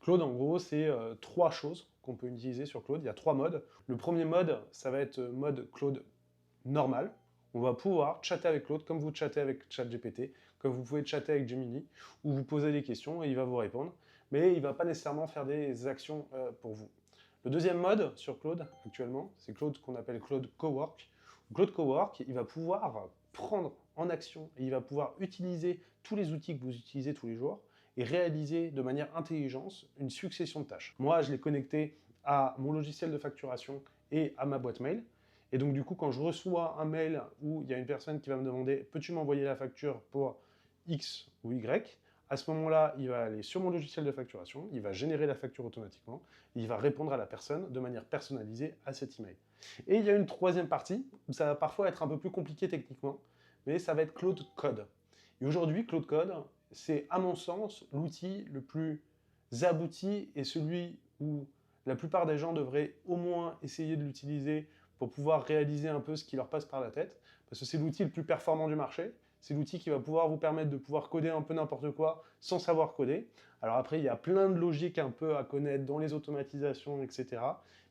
Claude, en gros, c'est trois choses qu'on peut utiliser sur Claude. Il y a trois modes. Le premier mode, ça va être mode Claude normal. On va pouvoir chatter avec Claude comme vous chattez avec ChatGPT, comme vous pouvez chatter avec Gemini, où vous posez des questions et il va vous répondre, mais il ne va pas nécessairement faire des actions pour vous. Le deuxième mode sur Claude, actuellement, c'est Claude qu'on appelle Claude Cowork. Claude Cowork, il va pouvoir prendre en action et il va pouvoir utiliser tous les outils que vous utilisez tous les jours et réaliser de manière intelligente une succession de tâches. Moi, je l'ai connecté à mon logiciel de facturation et à ma boîte mail. Et donc, du coup, quand je reçois un mail où il y a une personne qui va me demander « Peux-tu m'envoyer la facture pour X ou Y ?» À ce moment-là, il va aller sur mon logiciel de facturation, il va générer la facture automatiquement, et il va répondre à la personne de manière personnalisée à cet email. Et il y a une troisième partie, où ça va parfois être un peu plus compliqué techniquement, mais ça va être Claude Code. Et aujourd'hui, Claude Code, c'est à mon sens l'outil le plus abouti et celui où la plupart des gens devraient au moins essayer de l'utiliser pour pouvoir réaliser un peu ce qui leur passe par la tête, parce que c'est l'outil le plus performant du marché, c'est l'outil qui va pouvoir vous permettre de pouvoir coder un peu n'importe quoi sans savoir coder. Alors après, il y a plein de logiques un peu à connaître dans les automatisations, etc.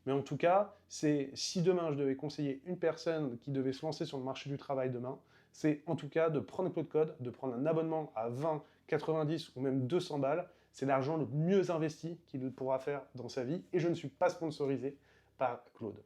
Mais en tout cas, c'est si demain je devais conseiller une personne qui devait se lancer sur le marché du travail demain, c'est en tout cas de prendre Claude Code, de prendre un abonnement à 20, 90 ou même 200 balles. C'est l'argent le mieux investi qu'il pourra faire dans sa vie et je ne suis pas sponsorisé par Claude.